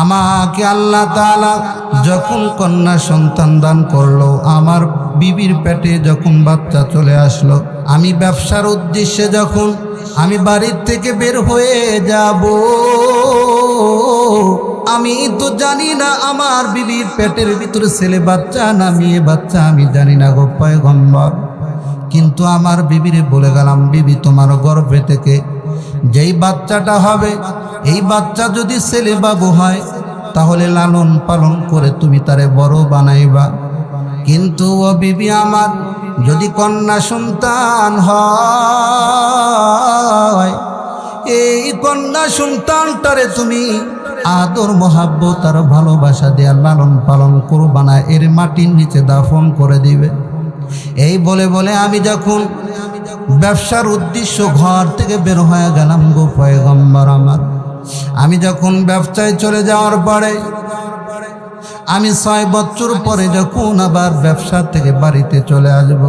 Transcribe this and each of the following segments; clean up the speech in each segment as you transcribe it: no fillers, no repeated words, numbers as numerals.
আমাকে আল্লাহ তাআলা যখন কন্যা সন্তান দান করলো, আমার বিবির পেটে যখন বাচ্চা চলে আসলো, আমি ব্যবসার উদ্দেশ্যে যখন আমি বাড়ির থেকে বের হয়ে যাব, আমি তো জানি না আমার বিবির পেটের ভিতরে ছেলে বাচ্চা না মেয়ে বাচ্চা, আমি জানি না গো পয়গম্বর। কিন্তু আমার বিবিরে বলে গেলাম, বিবি তোমার গর্ভে থেকে যেই বাচ্চাটা হবে, এই বাচ্চা যদি ছেলে বাবু হয় তাহলে লালন পালন করে তুমি তারে বড় বানাইবা। কিন্তু ও বিবি আমার, যদি কন্যা সন্তান হয়, এই কন্যা সন্তানটারে তুমি আদর মহাব্বত আর ভালোবাসা দিয়ে লালন পালন করবা না, এর মাটির নিচে দাফন করে দিবে। এই বলে বলে আমি যখন ব্যবসার উদ্দেশ্য ঘর থেকে বের হয়ে গেলাম গো পয়গম্বর আমার, আমি যখন ব্যবসায় চলে যাওয়ার পরে আমি 6 বছর পরে যখন আবার ব্যবসা থেকে বাড়িতে চলে আসব,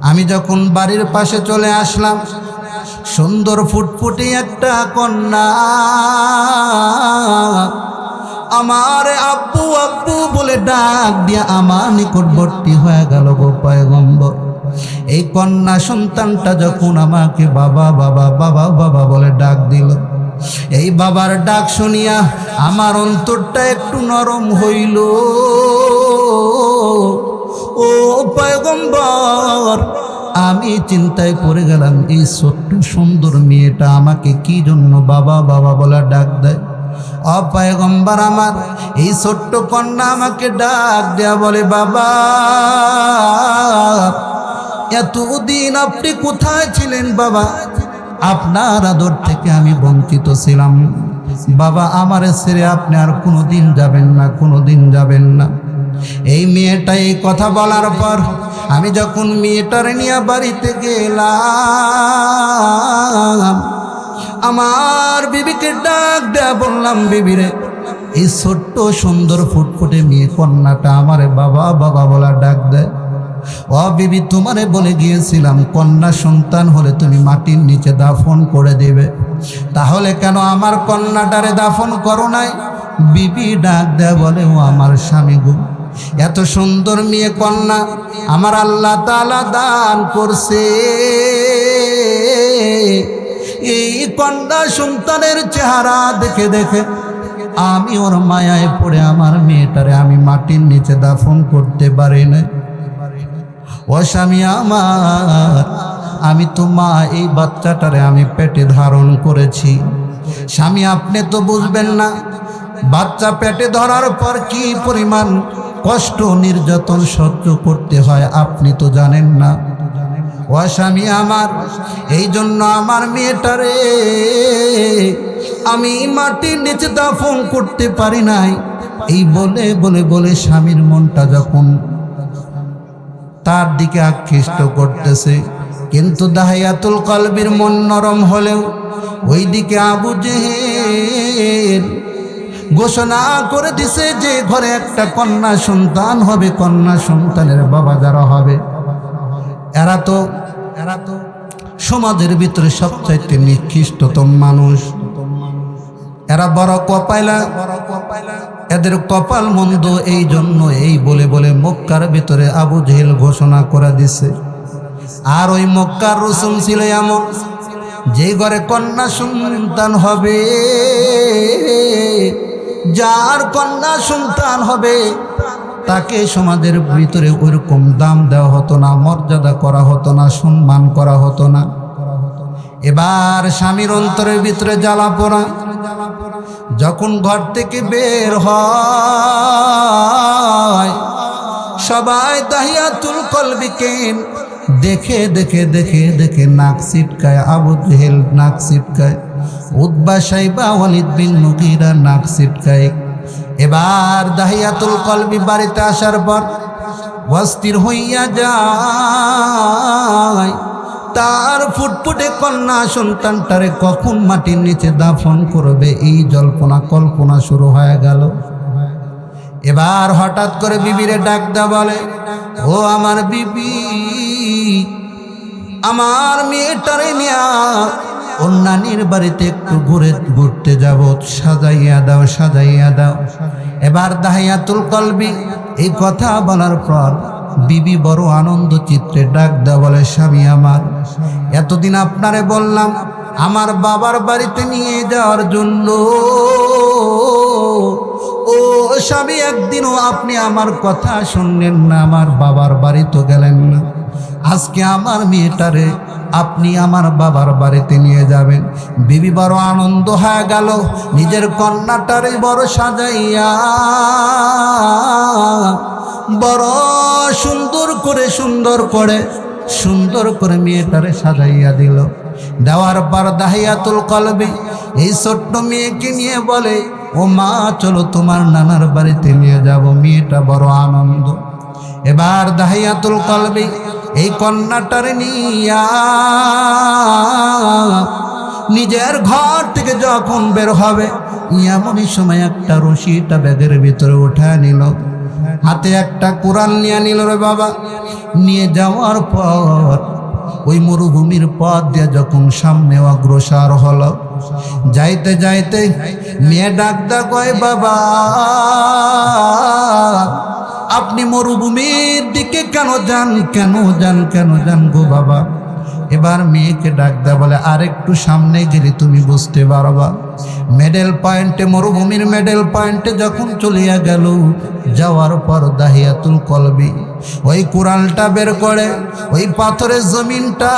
আমি যখন বাড়ির পাশে চলে আসলাম, সুন্দর ফুটফুটে একটা কন্যা আমার আব্বু আব্বু বলে ডাক দিয়া আমার নিকটবর্তী হয়ে গেল গো পয়গম্বর। এই কন্যা সন্তানটা যখন আমাকে বাবা বাবা বাবা বাবা বলে ডাক দিল, এই বাবার ডাক শুনিয়া আমার অন্তরটা একটু নরম হইল। ও পয়গম্বর, আমি চিন্তায় পড়ে গেলাম, এই ছোট্ট সুন্দর মেয়েটা আমাকে কি জন্য বাবা বাবা বলে ডাক দেয়। ও পয়গম্বর আমার, এই ছোট্ট কন্যা আমাকে ডাক দেয়া বলে, বাবা এতদিন আপনি কোথায় ছিলেন বাবা? আপনার আদর থেকে আমি বঞ্চিত ছিলাম বাবা, আমার ছেড়ে আপনি আর কোনোদিন যাবেন না, কোনোদিন যাবেন না। এই মেয়েটা এই কথা বলার পর আমি যখন মেয়েটার নিয়ে বাড়িতে গেলাম, আমার বিবিকে ডাক দেয়া বললাম, বিবিরে এই ছোট্ট সুন্দর ফুটফুটে মেয়ে কন্যাটা আমারে বাবা বাবা বলা ডাক দেয়। ও বিবি, তোমারে বলে গিয়েছিলাম কন্যা সন্তান হলে তুমি মাটির নিচে দাফন করে দেবে, তাহলে কেন আমার কন্যাটারে দাফন করো নাই? বিবি ডাক দেয় বলে, ও আমার স্বামী গো, এত সুন্দর মেয়ে কন্যা আমার আল্লাহ তাআলা দান করছে, এই কন্যা সন্তানের চেহারা দেখে দেখে আমি ওর মায়ায় পড়ে আমার মেয়েটারে আমি মাটির নিচে দাফন করতে পারি না। ও স্বামী আমার, আমি তো মা, এই বাচ্চাটারে আমি পেটে ধারণ করেছি। স্বামী আপনি তো বুঝবেন না, বাচ্চা পেটে ধরার পর কি পরিমাণ কষ্ট নির্যাতন সহ্য করতে হয় আপনি তো জানেন না। ও স্বামী আমার, এই জন্য আমার মেয়েটারে আমি মাটির নিচে দাফন করতে পারি নাই। এই বলে বলে বলে স্বামীর মনটা যখন তার দিকে আকৃষ্ট করতেছে, কিন্তু দাহিয়াতুল কলবির মন নরম হলেও ওই দিকে আবু জেহেল ঘোষণা করে দিছে যে ঘরে একটা কন্যা সন্তান হবে, কন্যা সন্তানের বাবা যারা হবে এরা তো সমাজের ভিতরে সবচাইতে নিকৃষ্টতম মানুষ, এরা বড় কপাইলা, এদের কপাল মন্দ। এই জন্য এই বলে বলে মক্কার ভিতরে আবু জেহেল ঘোষণা করে দিছে। আর ওই মক্কার রসুল ছিল এমন, যে ঘরে কন্যা সন্তান হবে, যার কন্যা সন্তান হবে তাকে সমাজের ভিতরে ওইরকম দাম দেওয়া হতো না, মর্যাদা করা হতো না, সম্মান করা হতো না। এবার স্বামীর অন্তরের ভিতরে জ্বালা পোড়া, যখন ঘর থেকে বের হয় সবাই দাহিয়াতুল কলবিকে দেখে দেখে দেখে দেখে নাক ছিটকায়, আবু জেহেল নাক ছিটকায়, উতবা সাইবা ওয়ালিদ বিন মুগীরা নাক ছিটকায়। এবার দাহিয়াতুল কলবি বাড়িতে আসার পর অস্থির হইয়া যায়, তার ফুটফুটে কন্যা সন্তানটারে কখন মাটির নিচে দাফন করবে এই জল্পনা কল্পনা শুরু হয়ে গেল। এবার হঠাৎ করে বিবিরে ডাক দা বলে, ও আমার বিবি, আমার মেয়েটারে নিয়া ওর নানির বাড়িতে একটু ঘুরতে যাব, সাজাইয়া দাও সাজাইয়া দাও। এবার দাহিয়াতুল কলবি এই কথা বলার পর বিবি বড় আনন্দ চিত্রে ডাক দেওয়া বলে, স্বামী আমার, এতদিন আপনারে বললাম আমার বাবার বাড়িতে নিয়ে যাওয়ার জন্য, ও স্বামী একদিনও আপনি আমার কথা শুনলেন না, আমার বাবার বাড়ি তো গেলেন না। আজকে আমার মেয়েটারে আপনি আমার বাবার বাড়িতে নিয়ে যাবেন। বিবি বড় আনন্দ হয়ে গেল, নিজের কন্যাটারে বড় সাজাইয়া বড় সুন্দর করে মেয়েটারে সাজাইয়া দিল। দেওয়ার পর দাহিয়াতুল কলবি এই ছোট্ট মেয়েকে নিয়ে বলে, ও মা চলো তোমার নানার বাড়িতে নিয়ে যাব। মেয়েটা বড় আনন্দ। এবার দাহিয়াতুল কলবি এই কন্যাটারে নিয়া নিজের ঘর থেকে যখন বের হবে, এমনই সময় একটা রশিটা ব্যাগের ভিতরে উঠা নিল, হাতে একটা কোরআন নিয়ে নিল রে বাবা। নিয়ে যাওয়ার পর ওই মরুভূমির পথ দিয়ে যখন সামনে অগ্রসর হলো, যাইতে যাইতে মেয়ে ডাকদা কয়, বাবা আপনি মরুভূমির দিকে কেন যান গো বাবা। এবার মেয়েকে ডাকদা বলে, আর একটু সামনে গেলে তুমি বুঝতে পারবা। মেডেল পয়েন্টে, মরুভূমির মেডেল পয়েন্টে যখন চলিয়া গেল, যাওয়ার পর দাহিয়াতুল কলবি ওই কোরআনটা বের করে ওই পাথরের জমিনটা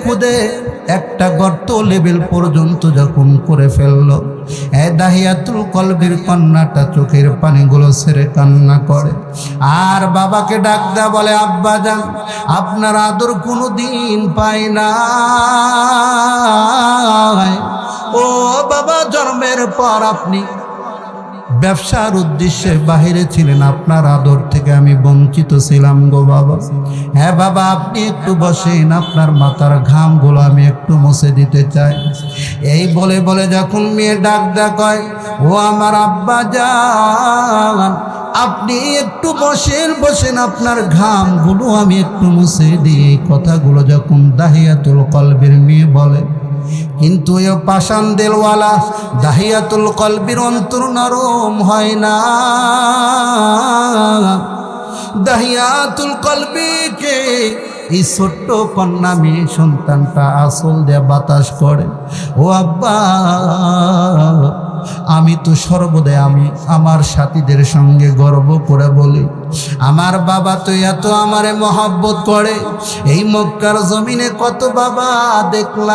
খুদে একটা গর্ত লেভেল পর্যন্ত যখন করে ফেললো, দাহিয়াতুল কলবির কন্যাটা চোখের পানিগুলো ছেড়ে কান্না করে। আর বাবাকে ডাক দেয়া বলে, আব্বা যান আপনার আদর কোনো দিন পাই না। ও বাবা, জন্মের পর আপনি ব্যবসার উদ্দেশ্যে বাহিরে ছিলেন, আপনার আদর থেকে আমি বঞ্চিত ছিলাম গো বাবা। হ্যাঁ বাবা, আপনি একটু বসেন, আপনার মাথার ঘামগুলো আমি একটু মুছে দিতে চাই। এই বলে বলে যখন মেয়ে ডাক কয়, ও আমার আব্বা যান আপনি একটু বসেন, আপনার ঘামগুলো আমি একটু মুছে দিই। এই কথাগুলো যখন দাহিয়াতুল কলবির মেয়ে বলে, কিন্তু ওই পাষাণ দিলওয়ালা দাহিয়াতুল কলবির অন্তর নরম হয় না। দাহিয়াতুল কলবিকে এই ছোট্ট কন্যা মেয়ে সন্তানটা আসল দেয়া বাতাস করে, ও আব্বা আমি তো সর্বদাই আমি আমার সাথীদের সঙ্গে গর্ব করে বলি, আমার বাবা তো এত আমারে মহব্বত করে। এই মক্কার জমিনে কত বাবা দেখলাম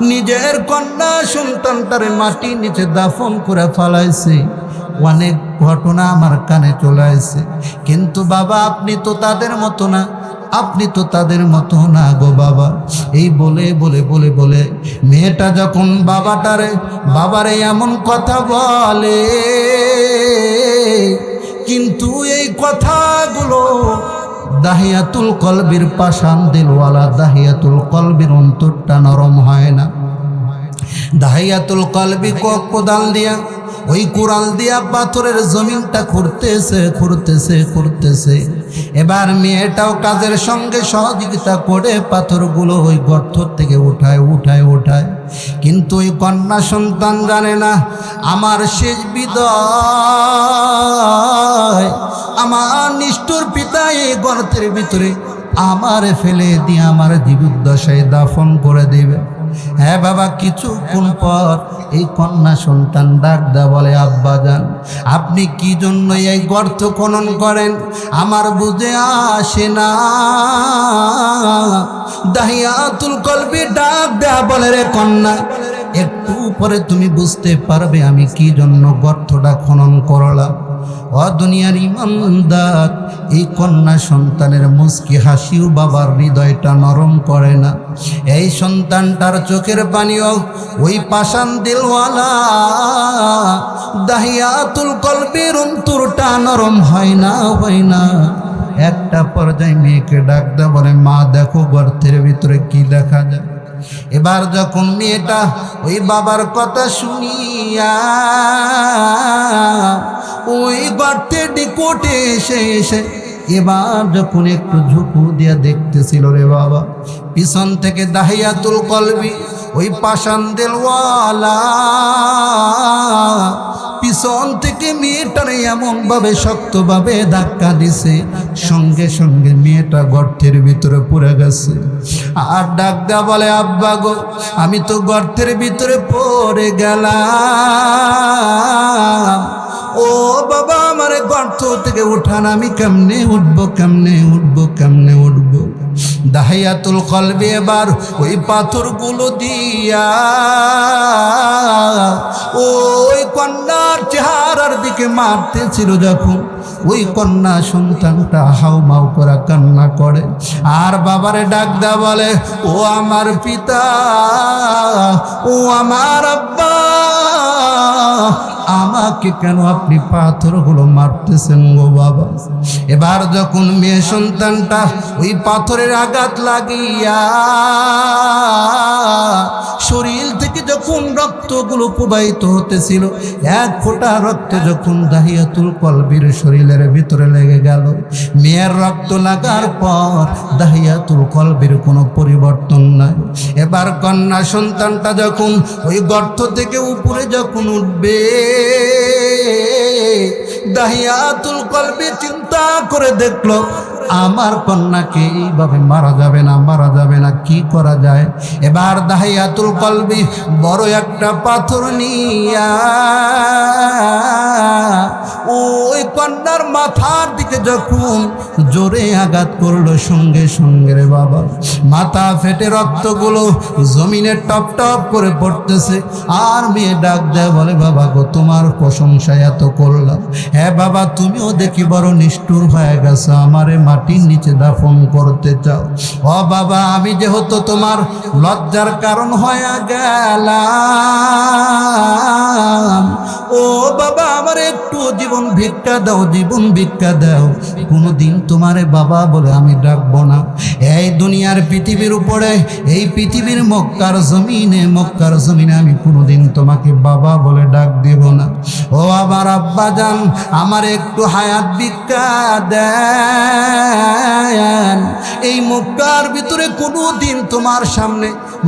নিজের কন্যা সন্তানটারে মাটি নিচে দাফন করে ফেলাইছে, অনেক ঘটনা আমার কানে চলে আসছে। কিন্তু বাবা আপনি তো তাদের মতো না, আপনি তো তাদের মতো না গো বাবা। এই বলে বলে বলে বলে মেয়েটা যখন বাবারে এমন কথা বলে, কিন্তু এই কথাগুলো দাহিয়াতুল কলবির পাষাণ দিলওয়ালা দাহিয়াতুল কলবির অন্তরটা নরম হয় না। দাহিয়াতুল কলবি কোদাল দিয়া ওই কোরাল দিয়া পাথরের জমিনটা খুঁড়তেছে। এবার মেয়েটাও কাজের সঙ্গে সহযোগিতা করে পাথরগুলো ওই গর্ত থেকে উঠায়। কিন্তু ওই কন্যা সন্তান জানে না আমার শেষ বিদায়, আমার নিষ্ঠুর পিতা এই গর্তের ভিতরে আমারে ফেলে দিয়ে আমার জীবদ্দশায় দাফন করে দেবে। হ্যাঁ বাবা, কিছুক্ষণ পর এই কন্যা সন্তান ডাকদা বলে, আব্বা যান আপনি কি জন্য এই গর্ত খনন করেন আমার বুঝে আসে না। দাহিয়াতুল কলবি ডাকদা বলে, রে কন্যা একটু পরে তুমি বুঝতে পারবে আমি কি জন্য গর্তটা খনন করলাম। ও দুনিয়ার ইমানদার, এই কন্যা সন্তানের মুস্কি হাসিও বাবার হৃদয়টা নরম করে না। এই সন্তানটার চোখের পানিও ওই পাষাণ দিলওয়ালা দাহিয়াতুল কলবির অন্তরটা নরম হয় না। একটা পর্যায়ে মেয়েকে ডাকদা বলে, মা দেখো গর্তের ভিতরে কি দেখা যায়। এবার যখন মেয়েটা ওই বাবার কথা শুনিয়া ওই গর্তে ডিকোটে এসে এবার যখন একটু ঝুঁকু দিয়া দেখতেছিল রে বাবা, পিছন থেকে দাহিয়াতুল কলবি ওই পাষাণ দেলওয়ালা পিছন থেকে মেয়েটারে এমনভাবে শক্তভাবে ধাক্কা দিছে, সঙ্গে সঙ্গে মেয়েটা গর্তের ভিতরে পড়ে গেছে। আর ডাক দেয়া বলে, আব্বা গো, আমি তো গর্তের ভিতরে পড়ে গেলাম, ও বাবা আমার গর্ত থেকে উঠান, আমি কেমনে উঠবো, কেমনে উঠবো, কেমনে উঠবো। দাহিয়াতুল কলবি এবার ওই পাথরগুলো দিয়া ওই কন্যার চেহারার দিকে মারতেছিল। যখন ওই কন্যা সন্তানটা হাউমাউ করে কান্না করে আর বাবারে ডাক দা বলে, ও আমার পিতা, ও আমার আব্বা, আমাকে কেন আপনি পাথরগুলো মারতেছেন গো বাবা। এবার যখন মেয়ে সন্তানটা ওই পাথরের আঘাত লাগিয়া শরীর থেকে যখন রক্তগুলো প্রবাহিত হতেছিল, এক ফোঁটা রক্ত যখন দাহিয়াতুল কলবির শরীরের ভিতরে লেগে গেল, মেয়ের রক্ত লাগার পর দাহিয়াতুল কলবির কোনো পরিবর্তন নাই। এবার কন্যা সন্তানটা যখন ওই গর্ত থেকে উপরে যখন উঠবে, দাহিয়াতুল কলবি চিন্তা করে দেখলো, আমার কন্যাকে এইভাবে মারা যাবে না, মারা যাবে না, কি করা যায়। এবার দাহিয়াতুল কলবি বড় একটা পাথর নিয়া ওই কন্যার মাথার দিকে যখন জোরে আঘাত করলো, সঙ্গে সঙ্গে রে বাবা মাথা ফেটে রক্তগুলো জমিনে টপ টপ করে পড়তেছে। আর মেয়ে ডাক দেয় বলে, বাবা গো, তোমার প্রশংসা এত করলাম, হ্যাঁ বাবা তুমিও দেখি বড় নিষ্ঠুর হয়ে গেছো, আমারে মাটির নিচে দাফন করতে চাও। ও বাবা, আমি যেহেতু তোমার লজ্জার কারণ হয়ে গেলাম, ও বাবা আমার একটু জীবন ভিক্ষা দাও, জীবন ভিক্ষা দাও। কোনোদিন তোমারে বাবা বলে আমি ডাকবো না। এই দুনিয়ার পৃথিবীর উপরে, এই পৃথিবীর মক্কার জমিনে আমি কোনোদিন তোমাকে বাবা বলে ডাক দেব না। ও আমার আব্বা জান, আমার একটু হায়াত ভিক্ষা দেন। এই মক্কার ভিতরে কোনোদিন তোমার সামনে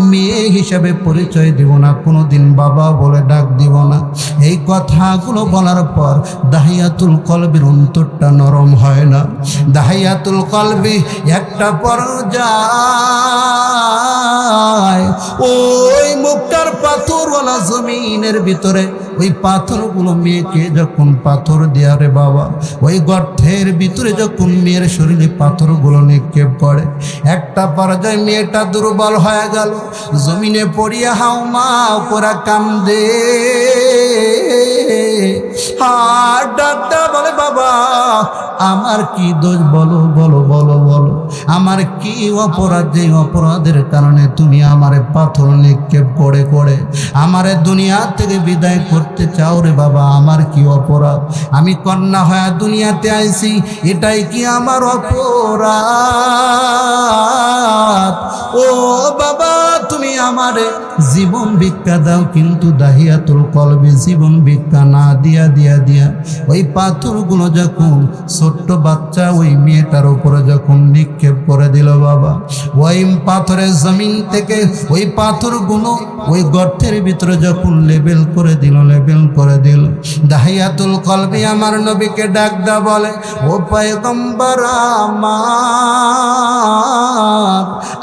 মেয়ে হিসেবে পরিচয় দেব না, কোনোদিন বাবা বলে ডাক দিব না। এই কথাগুলো বলার পর দাহিয়াতুল কলবির অন্তরটা নরম হয় না। দাহিয়াতুল কলবি একটা পর্যায় ওই মক্কার পাথরওয়ালা জমিনের ভিতরে ওই পাথরগুলো মেয়েকে যখন পাথর দেয়া রে বাবা, ওই গর্তের ভিতরে যখন মেয়ের শরীরে পাথরগুলো নিক্ষেপ করে, একটা পর্যায়ে মেয়েটা দুর্বল হয়ে গেল, জমিনে পড়িয়া হাউমাউ করে কান্দে। আর ডাক্তার বলে, বাবা আমার কি দোষ, বলো বলো বলো বলো, আমার কি অপরাধ, যে অপরাধের কারণে তুমি আমারে পাথর নিক্ষেপ করে করে আমারে দুনিয়া থেকে বিদায় করতে চাও রে বাবা, আমার কি অপরাধ? আমি কন্যা হয়ে দুনিয়াতে আইছি, এটাই কি আমার অপরাধ? ও বাবা তুমি আমারে জীবন ভিক্ষা দাও। কিন্তু দাহিয়াতুল কলবি জীবন ভিক্ষা না দিয়া দিয়া দিয়া ওই পাথরগুলো যখন ছোট্ট বাচ্চা ওই মেয়েটার উপরে যখন নিক্ষেপ করে দিল বাবা, ওই পাথরের জমিন থেকে ওই পাথরগুলো ওই গর্তের ভিতরে যখন লেবেল করে দিল, লেবেল করে দিল, দাহিয়াতুল কলবি আমার নবীকে ডাক দা বলে, ও পয়গম্বর আমার,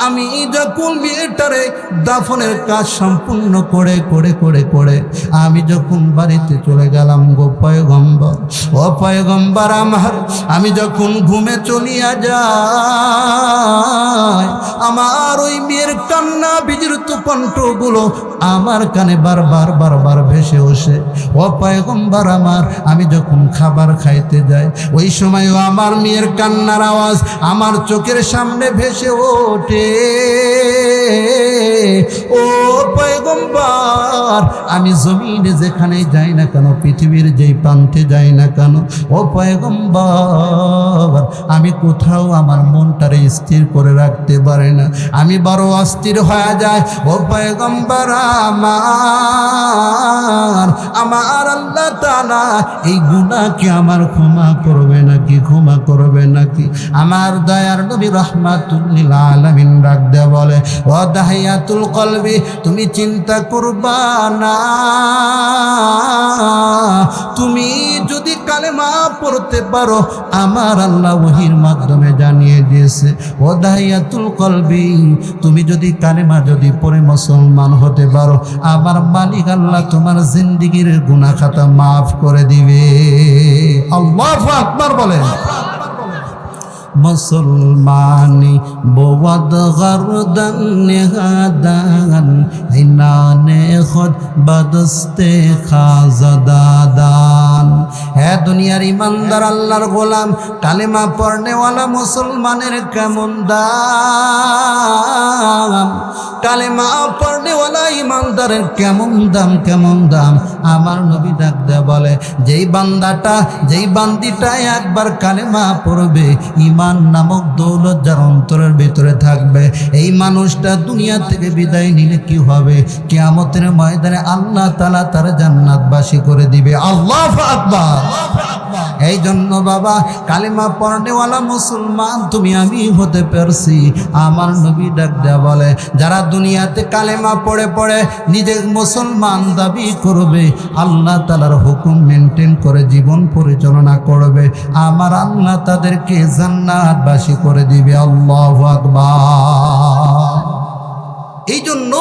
আমি যখন মেয়েটারে দাফনের কাজ সম্পূর্ণ করে করে করে করে আমি যখন বাড়িতে চলে গেলাম গো পয়গম্বর, ও পয়গম্বর আমার, আমি যখন ঘুমে চলিয়া যাই, আমার ওই মেয়ের কান্না বিজৃত কণ্ঠগুলো আমার কানে বারবার বারবার ভেসে ওঠে। ও পয়গম্বর আমার, আমি যখন খাবার খাইতে যাই, ওই সময়ও আমার মেয়ের কান্নার আওয়াজ আমার চোখের সামনে ভেসে ওঠে। ও পয়গম্বর আমি জমিনে যেখানেই যাই না কেন, পৃথিবীর যেই প্রান্তে যাই না কেন, ও পয়গম্বর, আমি কোথাও আমার মনটারে স্থির করে রাখতে পারি না, আমি বড় অস্থির হয়ে যায়। ও পয়গম্বর আমার আল্লাহ তাআলা এই গুনাহ কি আমার ক্ষমা করবে নাকি, ক্ষমা করবে নাকি? আমার দয়ার নবী রাহমাতুল লিল আলামিন ডাক দেয়া বলে, ও দাহিয়াতুল কলবি, তুমি চিন্তা করবা না, তুমি যদি কালেমা পড়তে পারো, আমার আল্লাহ ওহীর মাধ্যমে জানিয়ে দিয়েছে, ও দাহিয়াতুল কলবি, তুমি যদি কালেমা যদি পড়ে মুসলমান হতে পারো, আমার মালিক আল্লাহ তোমার জিন্দেগীর গুনাহ খাতা মাফ করে দিবে। আল্লাহু আকবার বলেন। মুসলমানি বোয়াদ গরদন নেহাদান ইনানে খুদ বদস্তে খাজাদাদান। হে দুনিয়ার ইমানদার আল্লাহর গোলাম, কালেমা পড়নেওয়ালা মুসলমানের কেমন দাম, কালেমা পড়নেওয়ালা ইমানদারের কেমন দাম, কেমন দাম। আমার নবী ডাক দেয়া বলে, যেই বান্দাটা, যেই বান্দিটা একবার কালেমা পড়বে, ইমান নামক দৌলত যার অন্তরের ভিতরে থাকবে, এই মানুষটা দুনিয়া থেকে বিদায় নিলে কি হবে? কিয়ামতের ময়দানে আল্লাহ তাআলা তার জান্নাতবাসী করে দিবে। আল্লাহু আকবার। এই জন্য বাবা, কালেমা পড়নেওয়ালা মুসলমান তুমি আমি হতে পারছি। আমার নবী ডাক দেয়া বলে, যারা দুনিয়াতে কালেমা পড়ে পড়ে নিজে মুসলমান দাবি করবে, আল্লাহ তাআলার হুকুম মেনটেন করে জীবন পরিচালনা করবে, আমার আল্লাহ তাদেরকে জান্নাতবাসী করে দিবে। আল্লাহু আকবার। এই জন্য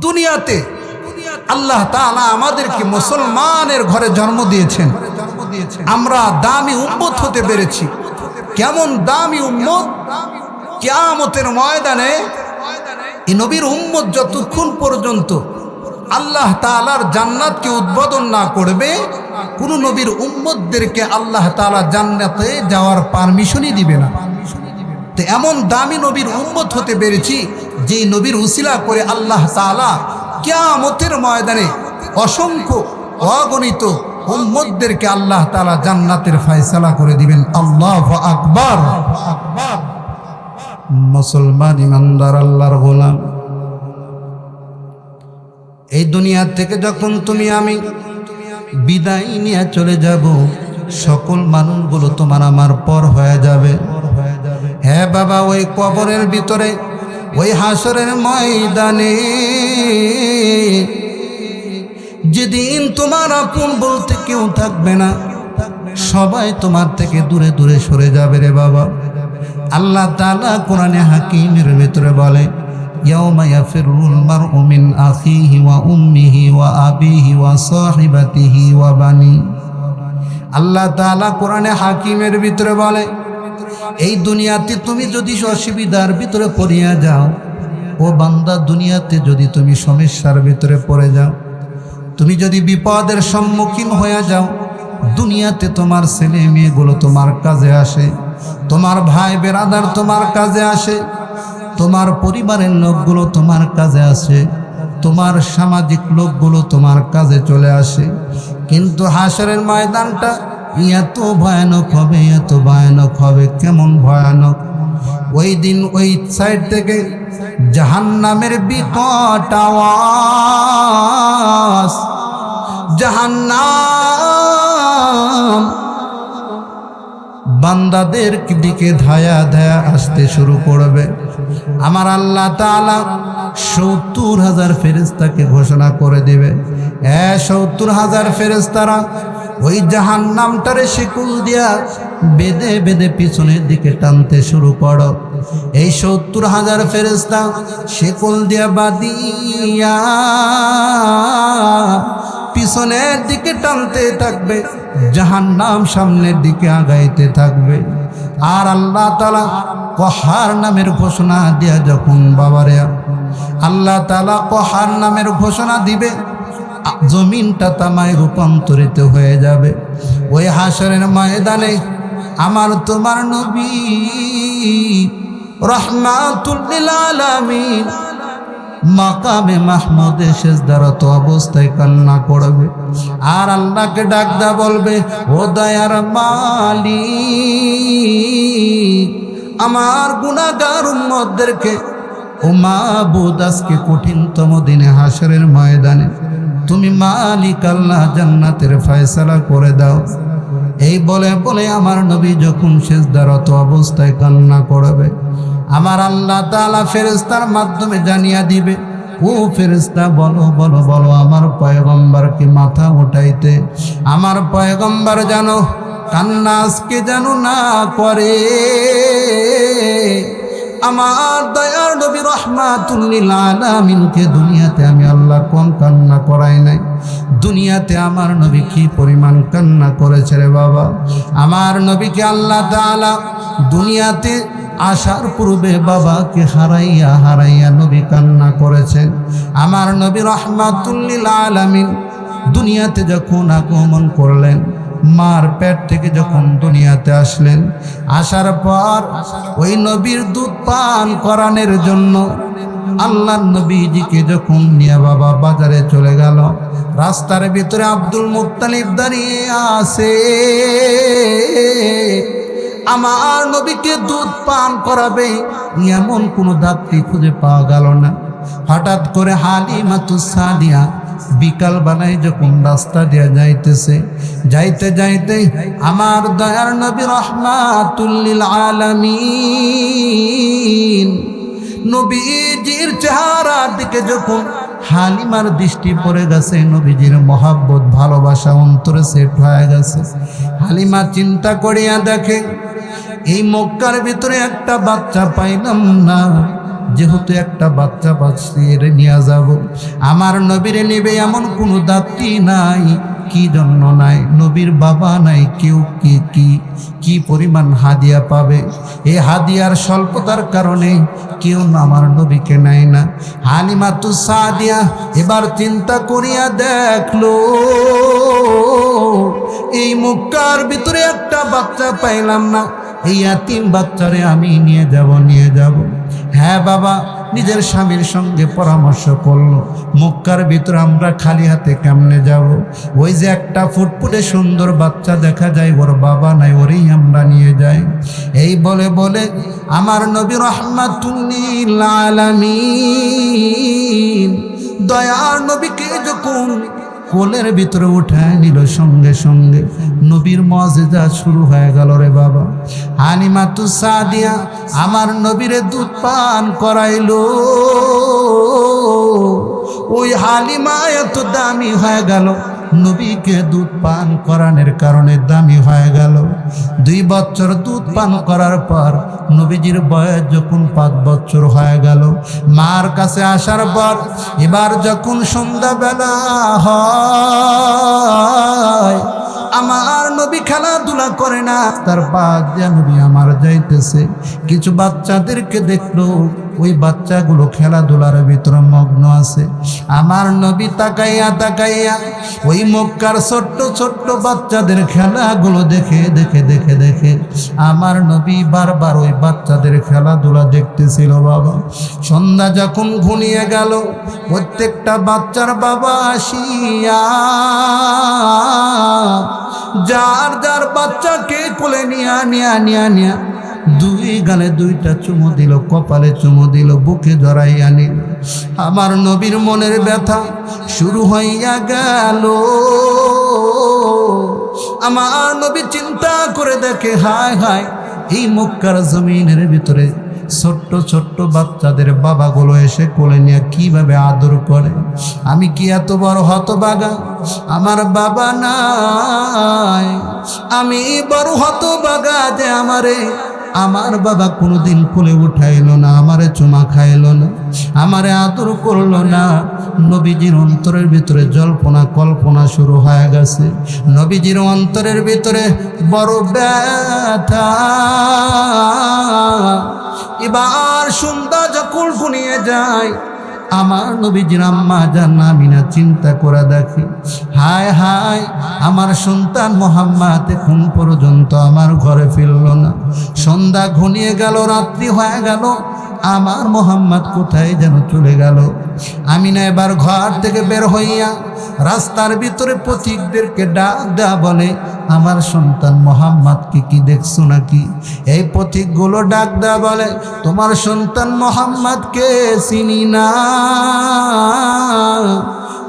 দুনিয়াতে আল্লাহ তাআলা আমাদেরকে মুসলমানের ঘরে জন্ম দিয়েছেন, আমরা দামি উম্মত হতে পেরেছি। কেমন দামি উম্মত! কিয়ামতের ময়দানে এই নবীর উম্মত যতক্ষণ পর্যন্ত আল্লাহ তাআলার জান্নাতকে উদ্বোধন না করবে, কোন নবীর উম্মতদেরকে আল্লাহ তাআলা জান্নাতে যাওয়ার পারমিশনই দিবে না। তো এমন দামি নবীর উম্মত হতে পেরেছি, যে নবীর উসিলা করে আল্লাহ তাআলা কিয়ামতের ময়দানে অসংখ্য অগণিত উম্মতদেরকে আল্লাহ তাআলা জান্নাতের ফয়সালা করে দিবেন। আল্লাহু আকবার। মুসলমান ইমানদার আল্লাহর গোলাম, এই দুনিয়া থেকে যখন তুমি আমি বিদায় নিয়ে চলে যাব, সকল মানুষগুলো তোমার আমার পর হয়ে যাবে। হ্যাঁ বাবা, ওই কবরের ভিতরে, ওই হাসরের ময়দানে যেদিন তোমার আপন বলতে কেউ থাকবে না, সবাই তোমার থেকে দূরে দূরে সরে যাবে রে বাবা। আল্লাহ তাআলা কোরআনে হাকিমের ভিতরে বলে, ইয়াউমা ইয়াফিরুল মারউ মিন আখিহি ওয়া উম্মিহি ওয়া আবিহি ওয়া সাহিবাতিহি ওয়া বানি। আল্লাহ তাআলা কোরআনে হাকিমের ভিতরে বলে, এই দুনিয়াতে তুমি যদি অসুবিধার ভিতরে পড়িয়া যাও, ও বান্দা, দুনিয়াতে যদি তুমি সমস্যার ভিতরে পড়ে যাও, তুমি যদি বিপদের সম্মুখীন হয়ে যাও, দুনিয়াতে তোমার ছেলে মেয়েগুলো তোমার কাজে আসে, তোমার ভাই বেরাদার তোমার কাজে আসে, তোমার পরিবারের লোকগুলো তোমার কাজে আসে, তোমার সামাজিক লোকগুলো তোমার কাজে চলে আসে। কিন্তু হাসরের ময়দানটা এত ভয়ানক হবে, এত ভয়ানক হবে। কেমন ভয়ানক! ওই দিন ওই সাইড থেকে জাহান্নামের বিকট আওয়াজ, জাহান্নাম বান্দাদের দিকে ধায়া ধায়া আসতে শুরু করবে। আমার আল্লাহ তাআলা ৭০,০০০ ফেরেশতাকে ঘোষণা করে দিবে, ৭০,০০০ ফেরেশতারা ওই জাহান্নামটারে শিকল দিয়া বেঁধে বেঁধে পিছনের দিকে টানতে শুরু করো। এই ৭০,০০০ ফেরেশতা শিকল দিয়া বাঁধিয়া পিছনের দিকে টানতে থাকবে, জাহান্নাম সামনের দিকে আগাইতে থাকবে। আর আল্লাহ তাআলা কহার নামের ঘোষণা দিয়া যখন বাবারে আল্লাহ তাআলা কহার নামের ঘোষণা দিবে, জমিনটা তামায় রূপান্তরিত হয়ে যাবে। ওই হাসরের ময়দানে আমার তোমার নবী রাহমাতুল লিল আলামিন মাকামে মাহমুদে সেজদারত অবস্থায় কান্না করবে আর আল্লাহকে ডাকদা বলবে, ও দয়ার মালিক, আমার গুনাহগার উম্মতদেরকে ও মাবুদ আজকে কঠিনতম দিনে হাসরের ময়দানে তুমি মালিক আল্লাহ জান্নাতের ফয়সালা করে দাও। এই বলে বলে আমার নবী যখন সেজদারত অবস্থায় কান্না করবে, আমার আল্লাহ তাআলা ফেরেশতার মাধ্যমে জানিয়ে দিবে, ও ফেরেশতা বলো বলো বলো আমার পয়গম্বরকে মাথা উঠাইতে, আমার পয়গম্বর জানো কান্না আজকে যেন না করে। আমার দয়ার নবী রাহমাতুল লিল আলামিনকে দুনিয়াতে আমি আল্লাহ কোন কান্না করাই নাই, দুনিয়াতে আমার নবী কি পরিমাণ কান্না করেছে রে বাবা। আমার নবীকে আল্লাহ তাআলা দুনিয়াতে আসার পূর্বে বাবাকে হারাইয়া হারাইয়া নবী কান্না করেছেন। আমার নবী রাহমাতুল লিল আলামিন দুনিয়াতে যখন আগমন করলেন, মার পেট থেকে যখন দুনিয়াতে আসলেন, আসার পর ওই নবীর দুধ পান করানোর জন্য আল্লাহর নবীজিকে যখন নিয়ে বাবা বাজারে চলে গেল, রাস্তার ভিতরে আব্দুল মুত্তালিব দাঁড়িয়ে আছে। আমার নবীকে দুধ পান করাবে এমন কোনো দাত্রী খুঁজে পাওয়া গেল না। হঠাৎ করে হালিমাতুস সাদিয়া বিকাল বেলায় যখন রাস্তা দিয়ে যাইতেছে, যাইতে যাইতে আমার দয়ার নবী রাহমাতুল লিল আলামিন নবীজির চেহারার দিকে যখন হালিমার দৃষ্টি পড়ে গেছে, নবীজির মহাব্বত ভালোবাসা অন্তরে সেট হয়ে গেছে। হালিমা চিন্তা করিয়া দেখে, এই মক্কার ভিতরে একটা বাচ্চা পাইলাম না, যেহেতু একটা বাচ্চা বাচ্চিয়ে নিয়ে যাব, আমার নবীরে নেবে এমন কোনো দাত্রী নাই। কি জন্য নাই? নবীর বাবা নাই, কেউ কি পরিমাণ হাদিয়া পাবে, এই হাদিয়ার স্বল্পতার কারণে কেউ আমার নবীকে নেয় না। হালিমাতুস সাদিয়া এবার চিন্তা করিয়া দেখলো, এই মক্কার ভিতরে একটা বাচ্চা পাইলাম না, এই ইয়াতীম বাচ্চারে আমি নিয়ে যাব। হ্যাঁ বাবা, নিজের স্বামীর সঙ্গে পরামর্শ করলো, মক্কার ভিতরে আমরা খালি হাতে কেমনে যাব? ওই যে একটা ফুটফুটে সুন্দর বাচ্চা দেখা যায়, ওর বাবা নাই, ওরই আমরা নিয়ে যাই। এই বলে বলে আমার নবী রাহমাতুল লিল আলামিন দয়ার নবীকে যখন কোলের ভিতরে উঠায় নিল, সঙ্গে সঙ্গে নবীর মুআজিজা শুরু হয়ে গেল রে বাবা। হালিমাতুস সাদিয়া আমার নবীরে দুধ পান করাইলো। ওই হালিমা এত দামি হয়ে গেল, নবীকে দুধ পান করানোর কারণে দামি হয়ে গেল। 2 বছর দুধ পান করার পর নবীজির বয়স যখন 5 বছর হয়ে গেল, মার কাছে আসার পর এবার যখন সন্ধ্যাবেলা হয়, আমার নবী খেলাধুলা করে না, তার পাশ দিয়ে নবী আমার যাইতেছে। কিছু বাচ্চাদেরকে দেখলো, ওই বাচ্চাগুলো খেলাধুলার ভিতরে মগ্ন আছে। আমার নবী তাকাইয়া তাকাইয়া ওই মক্কার ছোট্ট ছোট্ট বাচ্চাদের খেলাগুলো দেখে দেখে দেখে দেখে আমার নবী বারবার ওই বাচ্চাদের খেলাধুলা দেখতেছিল বাবা। সন্ধ্যা যখন ঘনিয়ে গেল, প্রত্যেকটা বাচ্চার বাবা আসিয়া যার যার বাচ্চাকে কোলে নিয়া 2 গালে 2টা চুমু দিল, কপালে চুমু দিল, বুকে জড়াইয়া নিল। আমার নবীর মনের ব্যথা শুরু হইয়া গেল। আমার নবী চিন্তা করে দেখে, হায় হায়, এই মক্কার জমিনের ভিতরে ছোট্ট ছোট্ট বাচ্চাদের বাবাগুলো এসে কোলে নিয়ে কিভাবে আদর করে। আমি কি এত বড় হতভাগা, আমার বাবা নাই। আমি বড় হতভাগা যে আমার বাবা কোনোদিন কোলে উঠাইল না, আমারে চুমা খাইল না, আমারে আদর করলো না। নবীজির অন্তরের ভিতরে জল্পনা কল্পনা শুরু হয়ে গেছে। নবীজির অন্তরের ভিতরে বড় ব্যথা। এবার সন্ধ্যা যখন ঘনিয়ে যায়, আমার নবীজির আম্মা জান আমিনা চিন্তা করে দেখে, হায় হায়, আমার সন্তান মুহাম্মদ এখন পর্যন্ত আমার ঘরে ফিরল না। সন্ধ্যা ঘনিয়ে গেল, রাত্রি হয়ে গেল, আমার মোহাম্মদ কোথায় যেন চলে গেল। আমিনা এবার ঘর থেকে বের হইয়া রাস্তার ভিতরে পথিকদেরকে ডাক দেয়া বলে, আমার সন্তান মোহাম্মদকে কি দেখছো নাকি? এই পথিকগুলো ডাক দেয়া বলে, তোমার সন্তান মোহাম্মদকে চিনি না,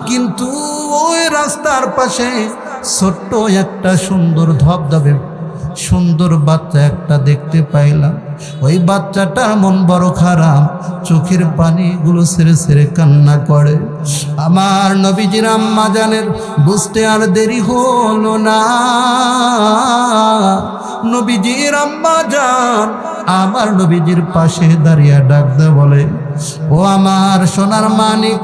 কিন্তু ওই রাস্তার পাশে ছোট্ট একটা সুন্দর ধবধবে সুন্দর বাচ্চা একটা দেখতে পাইলাম। ওই বাচ্চাটার মন বড় খারাপ, চোখের পানিগুলো ছেড়ে ছেড়ে কান্না করে। আমার নবীজির আম্মা জানের বুঝতে আর দেরি হলো না। নবীজির আম্মা জান আমার নবীজির পাশে দাঁড়িয়ে ডাক দে বলে, ও আমার সোনার মানিক,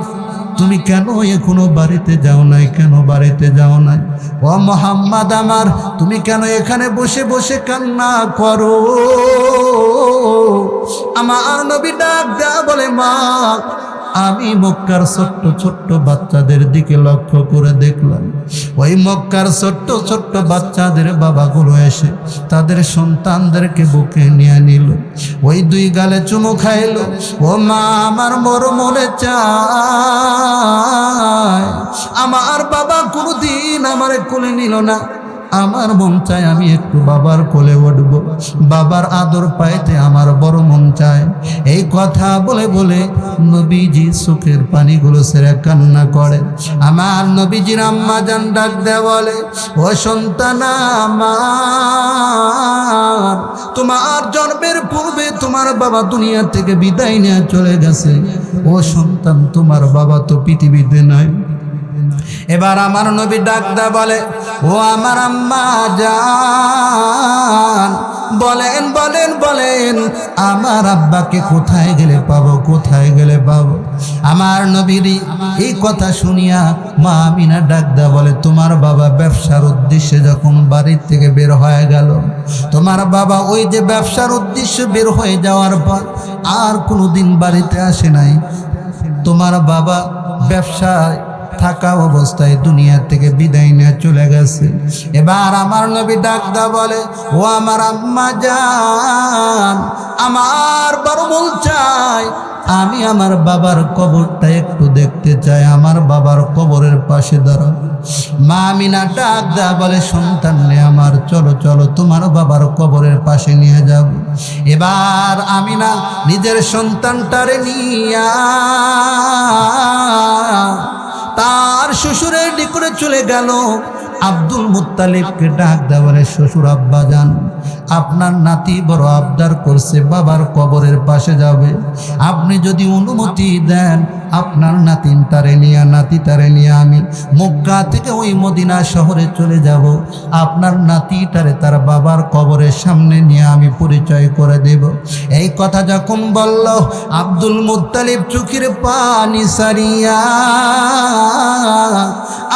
তুমি কেন এখনো বাড়িতে যাও নাই? কেন বাড়িতে যাও নাই? ও মোহাম্মদ আমার, তুমি কেন এখানে বসে বসে কান্না করো? আমার নবী ডাক দেয়া বলে, মা, আমি মক্কার ছোট্ট ছোট্ট বাচ্চাদের দিকে লক্ষ্য করে দেখলাম, ওই মক্কার ছোট্ট ছোট্ট বাচ্চাদের বাবাগুলো এসে তাদের সন্তানদেরকে বুকে নিয়ে নিল, ওই দুই গালে চুমু খাইল। ও মা, আমার বড় মনে চায় আমার বাবা কোনোদিন আমার কোলে নিল না। আমার মন চায় আমি একটু বাবার কোলে উঠবো, বাবার আদর পাইতে আমার বড় মন চায়। এই কথা বলে বলে নবীজি চোখের পানিগুলো ছেড়ে কান্না করে। আমার নবীজির আম্মা জান ডাক দেয়া বলে, ও সন্তান আমার, তোমার জন্মের পূর্বে তোমার বাবা দুনিয়া থেকে বিদায় নিয়ে চলে গেছে। ও সন্তান, তোমার বাবা তো পৃথিবীতে নাই। এবার আমার নবী ডাক দা বলে, ও আমার আম্মা জান, বলেন বলেন বলেন আমার আব্বাকে কোথায় গেলে পাবো, কোথায় গেলে পাবো? আমার নবীর এই কথা শুনিয়া মা আমিনা ডাক দা বলে, তোমার বাবা ব্যবসার উদ্দেশ্যে যখন বাড়ির থেকে বের হয়ে গেল, তোমার বাবা ওই যে ব্যবসার উদ্দেশ্যে বের হয়ে যাওয়ার পর আর কোনোদিন বাড়িতে আসে নাই। তোমার বাবা ব্যবসায় থাকা অবস্থায় দুনিয়া থেকে বিদায় নিয়ে চলে গেছে। এবার আমার নবী ডাক দা বলে, ও আমার আম্মা জান, আমার বড় মন চাই আমি আমার বাবার কবরটা একটু দেখতে চাই, আমার বাবার কবরের পাশে দাঁড়া। মা আমিনা ডাক দা বলে, সন্তান নে আমার, চলো চলো তোমার বাবার কবরের পাশে নিয়ে যাব। এবার আমিনা নিজের সন্তানটারে নিয়া তার শ্বশুরের নিকটে চলে গেল। আব্দুল মুত্তালিবকে ডাক দেওয়া বলে, শ্বশুর আব্বা যান, আপনার নাতি বড় আবদার করছে বাবার কবরের পাশে যাবে, আপনি যদি অনুমতি দেন আপনার নাতি তারে নিয়ে আমি মক্কা থেকে ওই মদিনা শহরে চলে যাব। আপনার নাতিটারে তার বাবার কবরের সামনে নিয়ে আমি পরিচয় করে দেব। এই কথা যখন বলল, আব্দুল মুত্তালিব চোখের পানি সারিয়া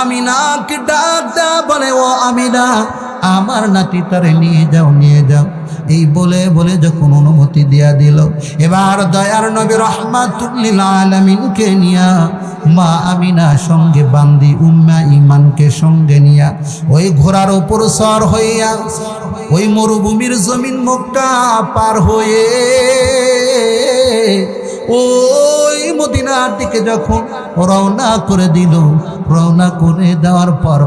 আমিনাকে ডাক দেয়া বলে, ও আমিনা, আমার নাতি তারে নিয়ে যাও, নিয়ে যাও। এই বলে বলে যখন অনুমতি দিয়া দিল, এবার দয়ার নবী রাহমাতুল লিল আলামিনকে নিয়া মা আমিনা সঙ্গে বান্দি উম্মে ঈমানকে সঙ্গে নিয়া ওই ঘোড়ার উপর সওয়ার হইয়া ওই মরুভূমির জমিন মক্কা পার হয়ে ওই মদিনার দিকে যখন রওনা করে দিল, রওনা করে দেওয়ার পর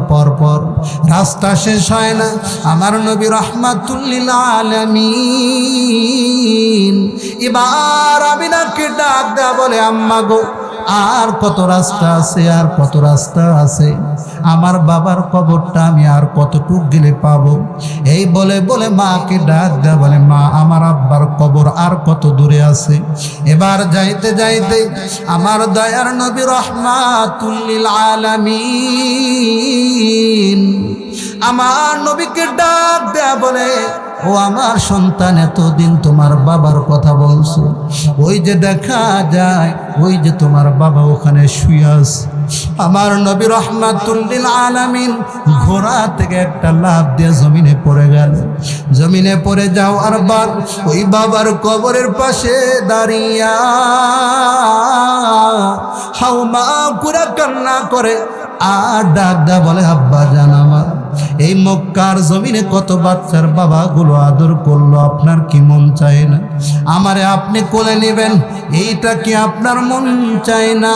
রাস্তা শেষ হয় না। আমার নবী রাহমাতুল লিল আলামিন এবার আমিনাকে ডাক দেয়া বলে, আম্মা গো, আর কত রাস্তা আছে, আর কত রাস্তা আছে, আমার বাবার কবরটা আমি আর কতটুক গেলে পাবো? এই বলে বলে মাকে ডাক দেয়া বলে, মা, আমার আব্বার কবর আর কত দূরে আছে? এবার যাইতে যাইতে আমার দয়ার নবী রাহমাতুল লিল আলামিন আমার নবীকে ডাক দেয়া বলে, ও আমার সন্তান, এতদিন তোমার বাবার কথা বলছো, ওই যে দেখা যায় ওই যে তোমার বাবা ওখানে শুয়ে আছে। আমার নবী রাহমাতুল লিল আলামিন ঘোড়া থেকে একটা লাফ দিয়ে জমিনে পড়ে গেল। জমিনে পড়ে যাওয়ার পর ওই বাবার কবরের পাশে দাঁড়িয়া হাউমা করে কান্না করে আর ডাক দা বলে, আব্বা জান আমার, এই মক্কার জমিনে কত বাচ্চার বাবাগুলো আদর করলো, আপনার কি মন চায় না আমারে আপনি কোলে নেবেন? এইটা কি আপনার মন চায় না?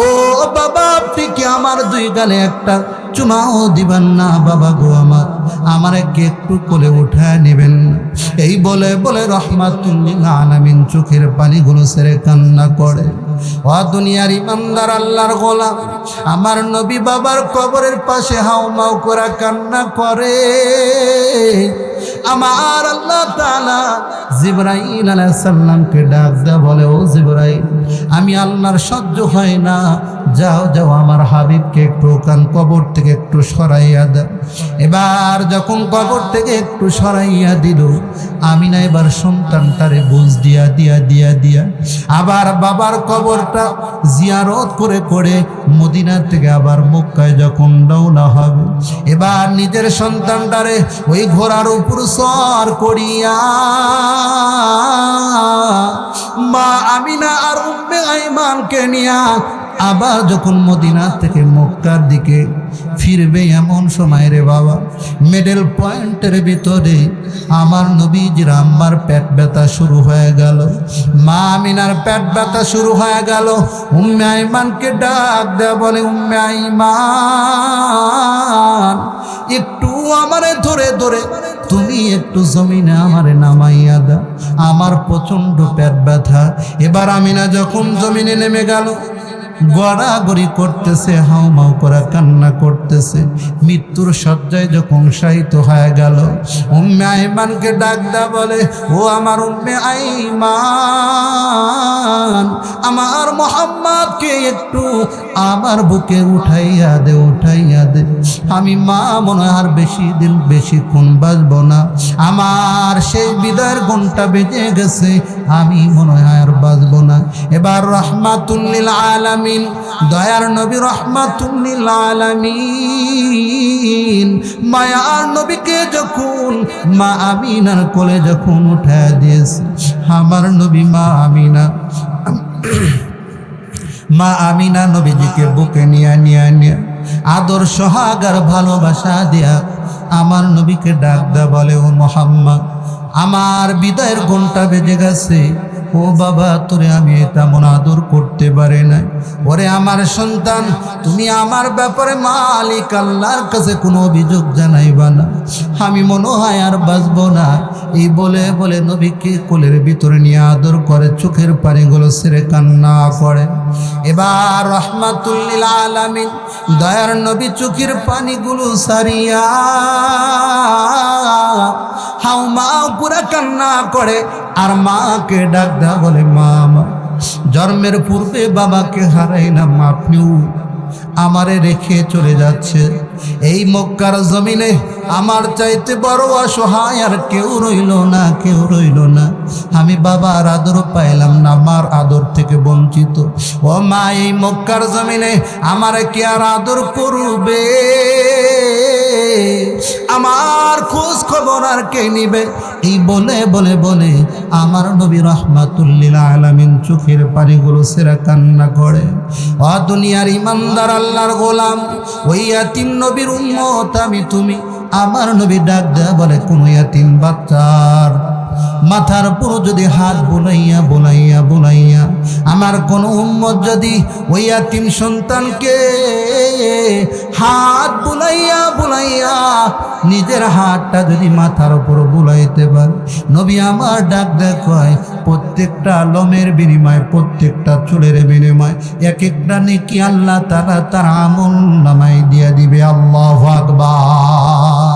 ও বাবা, আপনি কি আমার দুই গালে একটা চুমাও দিবেন না? বাবা গো, আমারে কি একটু কোলে উঠায় নেবেন? এই বলে বলে রহমাতুল লিল আলামিন চোখের পানিগুলো ছেড়ে কান্না করে। ও দুনিয়ার ইমানদার আল্লাহর গোলাম, আমার নবী বাবার কবরের পাশে হাউমাউ করে কান্না করে। আমার আল্লাহ তাআলা জিবরাইল আলাইহিস সালামকে ডাক দেয়া বলে, ও জিবরাইল, আমি আল্লাহর সহ্য হয় না, যাও যাও আমার হাবিবকে একটু কবর থেকে একটু সরাইয়া দাও। এবার যখন কবর থেকে একটু সরাইয়া দিল, আমিনা এবার সন্তানটারে বুঝ দিয়া দিয়া দিয়া দিয়া আবার বাবার কবরটা জিয়ারত করে করে মদিনা থেকে আবার মক্কায় যখন রওনা হবে, এবার নিজের সন্তানটারে ওই ঘোড়ার উপর সওয়ার করিয়া মা আমিনা আর উম্মে আইমানকে নিয়া আবার যখন মদিনা থেকে মক্কার দিকে ফিরবে, এমন সময় রে বাবা, মিডল পয়েন্টের ভিতরে আমার নবীজির আম্মার পেট ব্যথা শুরু হয়ে গেল, মা আমিনার পেট ব্যথা শুরু হয়ে গেল। উম্মে আইমানকে ডাক দেয়া বলে, উম্মে আইমান, একটু আমারে ধরে ধরে তুমি একটু জমিনে আমারে নামাইয়া দাও, আমার প্রচণ্ড পেট ব্যথা। এবার আমিনা যখন জমিনে নেমে গেল, গড়াগড়ি করতেছে, হাউমাউ করা কান্না করতেছে, মৃত্যুর শয্যায় যখন শায়িত হয়ে গেল, উম্মে আইমানকে ডাক দেয়া বলে, ও আমার উম্মে আইমান, আমার মোহাম্মদকে একটু আমার বুকে উঠাইয়া দে, উঠাইয়া দে। আমি মা মনে হয় আর বেশিক্ষণ বাঁচব না, আমার সেই বিদায়ের ঘন্টা বেজে গেছে, আমি মনে হয় আর বাঁচব না। এবার রাহমাতুল লিল আলামিন, দয়ার নবী রাহমাতুল লিল আলামিন মায়ার নবীকে যখন মা আমিনার কোলে যখন উঠায় দিয়েছে, আমার নবী মা আমিনা নবীজিকে বুকে নিয়ে আদর সোহাগ আর ভালোবাসা দিয়া আমার নবীকে ডাক দেয়া বলে, ও মুহাম্মদ, আমার বিদায়ের ঘন্টা বেজে গেছে, ও বাবা, তোরে আমি তেমন আদর করতে পারি নাই। ওরে আমার সন্তান, তুমি আমার ব্যাপারে মালিক আল্লাহর কাছে কোনো অভিযোগ জানাইবা না, আমি মনে হয় আর বাঁচব না। এই বলে বলে নবীকে কোলের ভিতরে নিয়ে আদর করে, চোখের পানিগুলো ছেড়ে কান্না করে। এবার রাহমাতুল লিল আলামিন দয়ার নবী চোখের পানিগুলো সারিয়া হাউমাউ করে কান্না করে, আর মাকে ডাক দেয়া বলে, মা, জন্মের পূর্বে বাবাকে হারাইলাম, আপনিও আমারে রেখে চলে যাচ্ছে। এই মক্কার জমিনে আমার চাইতে বড় অসহায় আর কেউ রইল না, কেউ রইল না। আমি বাবার আদর পাইলাম না, মার আদর থেকে বঞ্চিত। ও মা, এই মক্কার জমিনে আমার কে আর আদর করবে? আমার খোঁজ খবর আর কে নিবে? এই বলে বলে বলে আমার নবী রাহমাতুল লিল আলামিন চোখের পানিগুলো ছেড়ে কান্না করে। ও দুনিয়ার ইমানদার আল্লাহর গোলাম, ওই ইয়াতিম নবীর উম্মত আমি তুমি। আমার নবী ডাক দেয়া বলে, কোন ইয়াতিম বাচ্চার মাথার উপর যদি হাত বুলাইয়া বুলাইয়া বুলাইয়া আমার কোন উম্মত যদি ওই ইয়াতিম সন্তানকে হাত বুলাইয়া বুলাইয়া নিজের হাতটা যদি মাথার উপর বুলাইতে পারে, নবী আমার ডাক দেয়া কয়, প্রত্যেকটা লোমের বিনিময়, প্রত্যেকটা চুলের বিনিময় এক একটা নেকি আল্লাহ তাআলা তার আমল নামায় দিয়া দিবে। আল্লাহু আকবার।